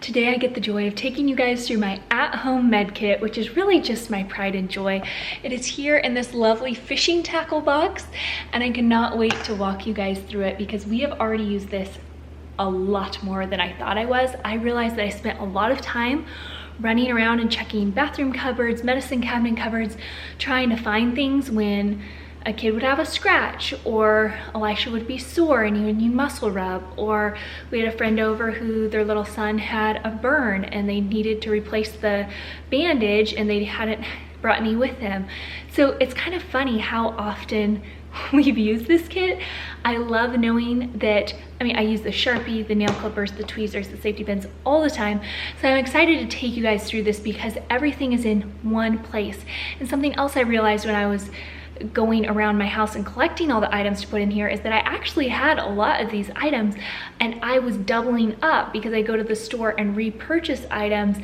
Today I get the joy of taking you guys through my at-home med kit, which is really just my pride and joy. It is here in this lovely fishing tackle box, and I cannot wait to walk you guys through it because we have already used this a lot more than I thought I was. I realized that I spent a lot of time running around and checking bathroom cupboards, medicine cabinet cupboards, trying to find things when a kid would have a scratch, or Elisha would be sore and he would need muscle rub, or we had a friend over who their little son had a burn and they needed to replace the bandage and they hadn't brought any with them. So it's kind of funny how often we've used this kit. I love knowing that, I use the Sharpie, the nail clippers, the tweezers, the safety pins all the time. So I'm excited to take you guys through this because everything is in one place. And something else I realized when I was going around my house and collecting all the items to put in here is that I actually had a lot of these items and I was doubling up because I go to the store and repurchase items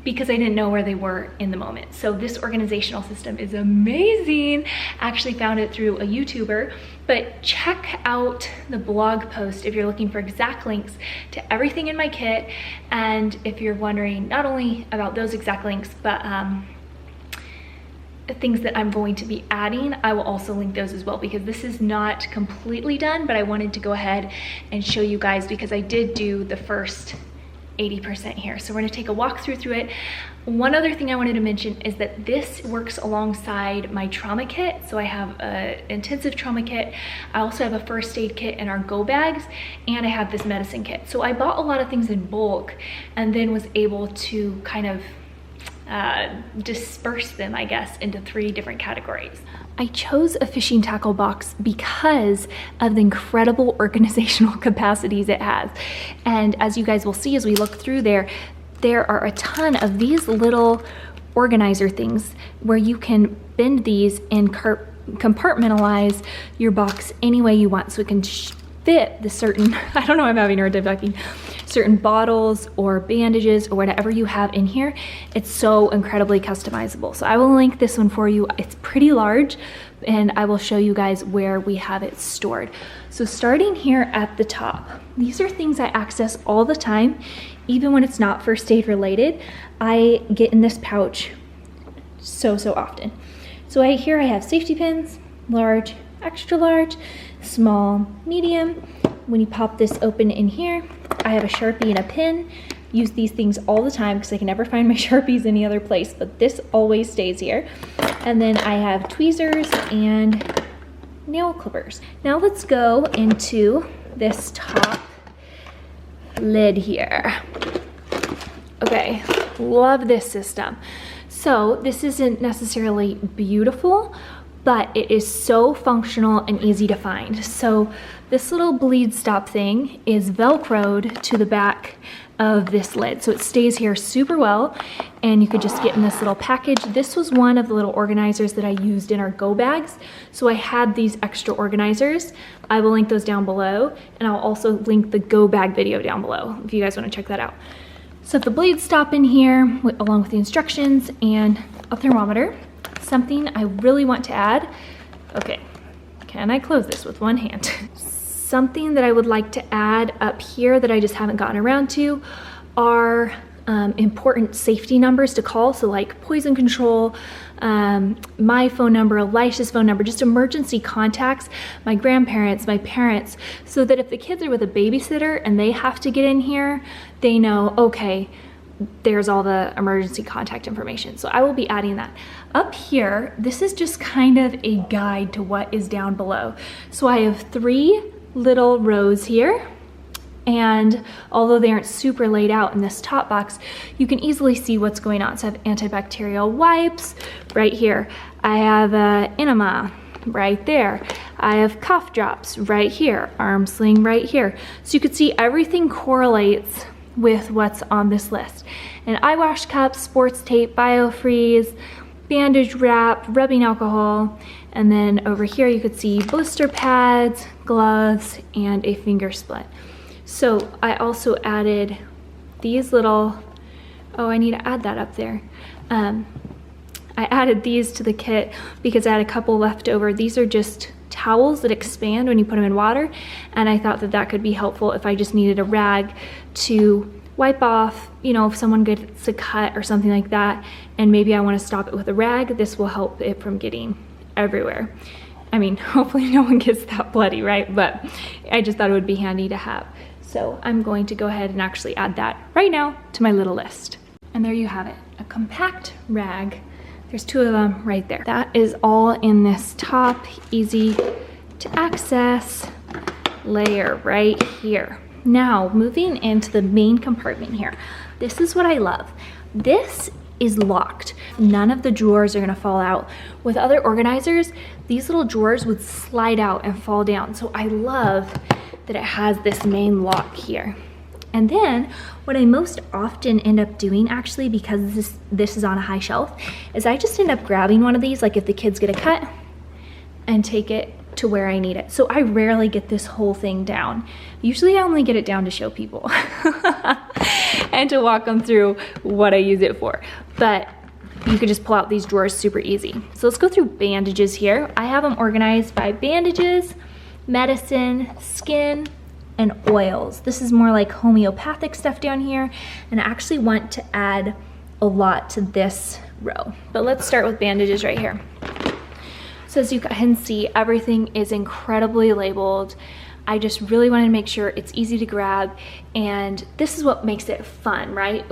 because I didn't know where they were in the moment. So this organizational system is amazing. Actually found it through a YouTuber, but check out the blog post if you're looking for exact links to everything in my kit. And if you're wondering not only about those exact links, but things that I'm going to be adding, I will also link those as well because this is not completely done, but I wanted to go ahead and show you guys because I did do the first 80% here. So we're gonna take a walk through it. One other thing I wanted to mention is that this works alongside my trauma kit. So I have an intensive trauma kit. I also have a first aid kit in our go bags, and I have this medicine kit. So I bought a lot of things in bulk and then was able to kind of disperse them, I guess, into 3 different categories. I chose a fishing tackle box because of the incredible organizational capacities it has. And as you guys will see as we look through there are a ton of these little organizer things where you can bend these and compartmentalize your box any way you want so it can fit the certain, I don't know, I'm having a hard time talking, certain bottles or bandages or whatever you have in here. It's so incredibly customizable. So I will link this one for you. It's pretty large and I will show you guys where we have it stored. So starting here at the top, these are things I access all the time, even when it's not first aid related. I get in this pouch so often. So here I have safety pins, large, extra large, small, medium. When you pop this open in here, I have a Sharpie and a pen. Use these things all the time because I can never find my Sharpies any other place, but this always stays here. And then I have tweezers and nail clippers. Now let's go into this top lid here. Okay, love this system. So this isn't necessarily beautiful, but it is so functional and easy to find. So this little bleed stop thing is Velcroed to the back of this lid. So it stays here super well, and you could just get in this little package. This was one of the little organizers that I used in our go bags. So I had these extra organizers. I will link those down below, and I'll also link the go bag video down below if you guys wanna check that out. So the bleed stop in here, along with the instructions and a thermometer. Something I really want to add, okay, can I close this with one hand? Something that I would like to add up here that I just haven't gotten around to are important safety numbers to call. So like poison control, my phone number, Elisha's phone number, just emergency contacts, my grandparents, my parents, so that if the kids are with a babysitter and they have to get in here, they know, okay, there's all the emergency contact information. So I will be adding that. Up here, this is just kind of a guide to what is down below. So I have 3 little rows here, and although they aren't super laid out in this top box, you can easily see what's going on. So I have antibacterial wipes right here. I have enema right there. I have cough drops right here, arm sling right here. So you can see everything correlates with what's on this list. And eye wash cups, sports tape, biofreeze, bandage wrap, rubbing alcohol, and then over here you could see blister pads, gloves, and a finger splint. So I also added these little, oh, I need to add that up there. I added these to the kit because I had a couple left over. These are just towels that expand when you put them in water, and I thought that that could be helpful if I just needed a rag to wipe off, you know, if someone gets a cut or something like that, and maybe I want to stop it with a rag, this will help it from getting everywhere. I mean, hopefully no one gets that bloody, right? But I just thought it would be handy to have. So I'm going to go ahead and actually add that right now to my little list. And there you have it, a compact rag. There's 2 of them right there. That is all in this top, easy to access layer right here. Now, moving into the main compartment here. This is what I love. This is locked. None of the drawers are gonna fall out. With other organizers, these little drawers would slide out and fall down. So I love that it has this main lock here. And then what I most often end up doing, actually, because this is on a high shelf, is I just end up grabbing one of these, like if the kids get a cut, and take it to where I need it. So I rarely get this whole thing down. Usually I only get it down to show people and to walk them through what I use it for. But you could just pull out these drawers super easy. So let's go through bandages here. I have them organized by bandages, medicine, skin, and oils. This is more like homeopathic stuff down here, and I actually want to add a lot to this row. But let's start with bandages right here. So as you can see, everything is incredibly labeled. I just really wanted to make sure it's easy to grab, and this is what makes it fun, right?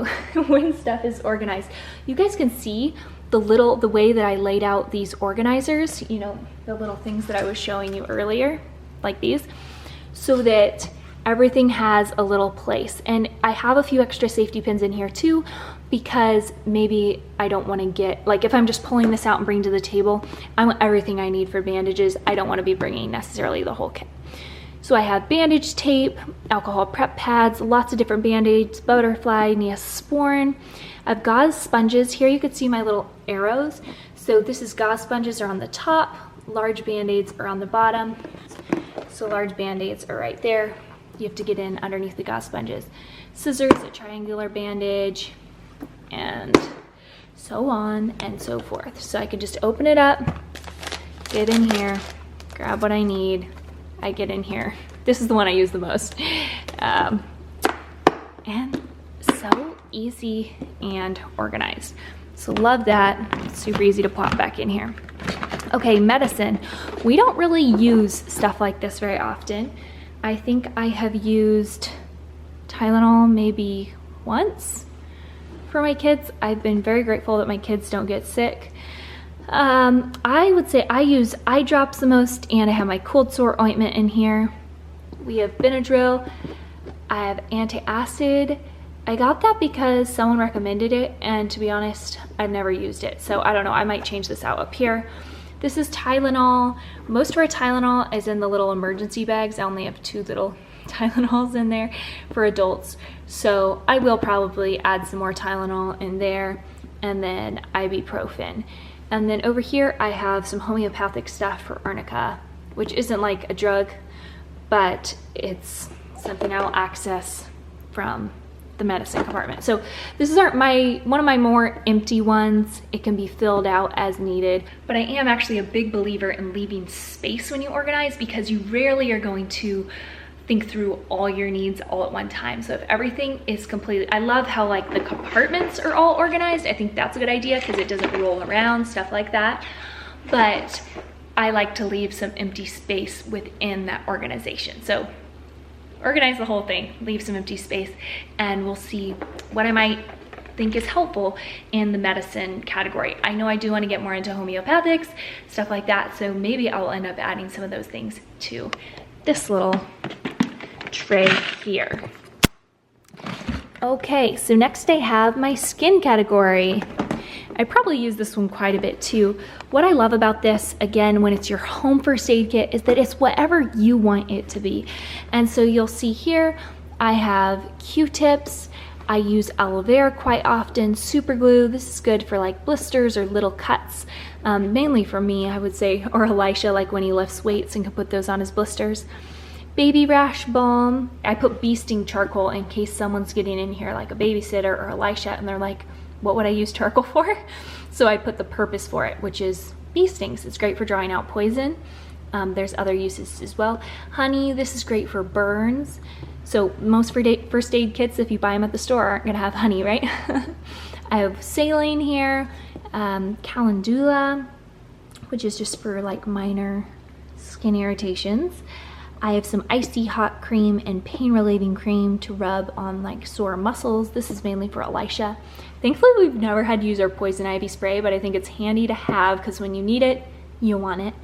When stuff is organized. You guys can see the way that I laid out these organizers, you know, the little things that I was showing you earlier, like these, so that everything has a little place. And I have a few extra safety pins in here too, because maybe I don't want to get, like if I'm just pulling this out and bringing to the table, I want everything I need for bandages. I don't want to be bringing necessarily the whole kit. So I have bandage tape, alcohol prep pads, lots of different band-aids, butterfly, Neosporin. I've gauze sponges. Here you can see my little arrows. So this is gauze sponges are on the top, large band-aids are on the bottom. So large band-aids are right there. You have to get in underneath the gauze sponges. Scissors, a triangular bandage, and so on and so forth. So I can just open it up, get in here, grab what I need. I get in here. This is the one I use the most. And so easy and organized. So love that. It's super easy to plop back in here. Okay, medicine. We don't really use stuff like this very often. I think I have used Tylenol maybe once for my kids. I've been very grateful that my kids don't get sick. I would say I use eye drops the most, and I have my cold sore ointment in here. We have Benadryl. I have antacid. I got that because someone recommended it, and to be honest, I've never used it. So I don't know, I might change this out up here. This is Tylenol. Most of our Tylenol is in the little emergency bags. I only have 2 little Tylenols in there for adults. So I will probably add some more Tylenol in there, and then ibuprofen. And then over here, I have some homeopathic stuff for arnica, which isn't like a drug, but it's something I will access from the medicine compartment. So this is one of my more empty ones. It can be filled out as needed, but I am actually a big believer in leaving space when you organize, because you rarely are going to think through all your needs all at one time. So if everything is completely, I love how like the compartments are all organized. I think that's a good idea because it doesn't roll around, stuff like that. But I like to leave some empty space within that organization. So organize the whole thing, leave some empty space, and we'll see what I might think is helpful in the medicine category. I know I do want to get more into homeopathics, stuff like that. So maybe I'll end up adding some of those things to this little tray here. Okay, so next I have my skin category. I probably use this one quite a bit too. What I love about this, again, when it's your home first aid kit, is that it's whatever you want it to be. And so you'll see here, I have Q-tips. I use aloe vera quite often, super glue. This is good for like blisters or little cuts. Mainly for me, I would say, or Elisha, like when he lifts weights and can put those on his blisters. Baby rash balm. I put bee sting charcoal in case someone's getting in here, like a babysitter or Elisha, and they're like, what would I use charcoal for? So I put the purpose for it, which is bee stings. It's great for drawing out poison. There's other uses as well. Honey, this is great for burns. So most first aid kits, if you buy them at the store, aren't gonna have honey, right? I have saline here, calendula, which is just for like minor skin irritations. I have some icy hot cream and pain relieving cream to rub on like sore muscles. This is mainly for Elisha. Thankfully, we've never had to use our poison ivy spray, but I think it's handy to have because when you need it, you want it.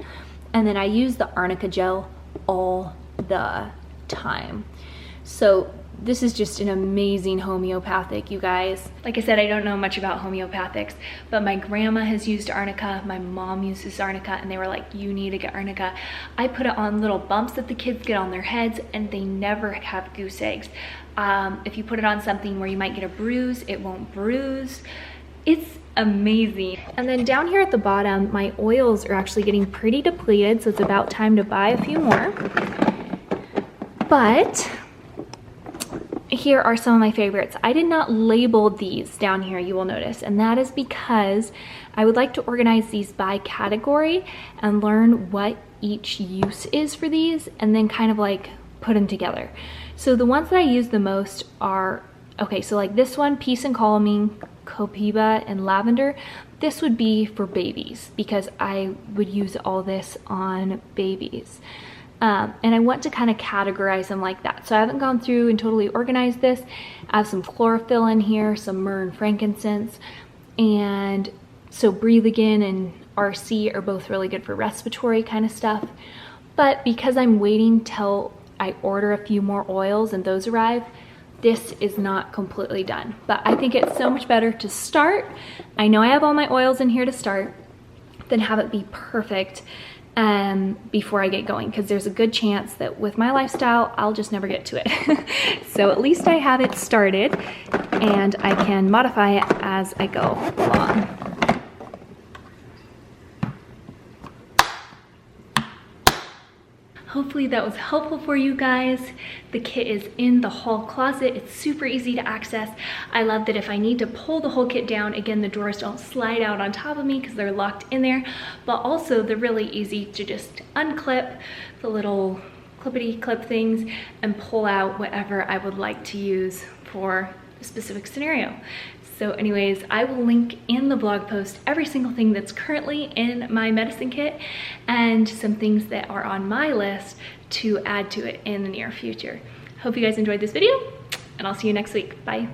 And then I use the arnica gel all the time. So this is just an amazing homeopathic, you guys. Like I said, I don't know much about homeopathics, but my grandma has used arnica, my mom uses arnica, and they were like, you need to get arnica. I put it on little bumps that the kids get on their heads, and they never have goose eggs. If you put it on something where you might get a bruise, it won't bruise. It's amazing. And then down here at the bottom, my oils are actually getting pretty depleted, so it's about time to buy a few more. But here are some of my favorites. I did not label these down here, you will notice, and that is because I would like to organize these by category and learn what each use is for these and then kind of like put them together. So the ones that I use the most are, okay, so like this one, Peace and Calming, Copaiba and Lavender. This would be for babies because I would use all this on babies. And I want to kind of categorize them like that. So I haven't gone through and totally organized this. I have some chlorophyll in here, some myrrh and frankincense. And so Breathe Again and RC are both really good for respiratory kind of stuff. But because I'm waiting till I order a few more oils and those arrive, this is not completely done. But I think it's so much better to start. I know I have all my oils in here to start, than have it be perfect before I get going, because there's a good chance that with my lifestyle I'll just never get to it. So at least I have it started and I can modify it as I go along. Hopefully that was helpful for you guys. The kit is in the hall closet. It's super easy to access. I love that if I need to pull the whole kit down, again, the drawers don't slide out on top of me because they're locked in there, but also they're really easy to just unclip the little clippity clip things and pull out whatever I would like to use for a specific scenario. So anyways, I will link in the blog post every single thing that's currently in my medicine kit and some things that are on my list to add to it in the near future. Hope you guys enjoyed this video and I'll see you next week. Bye.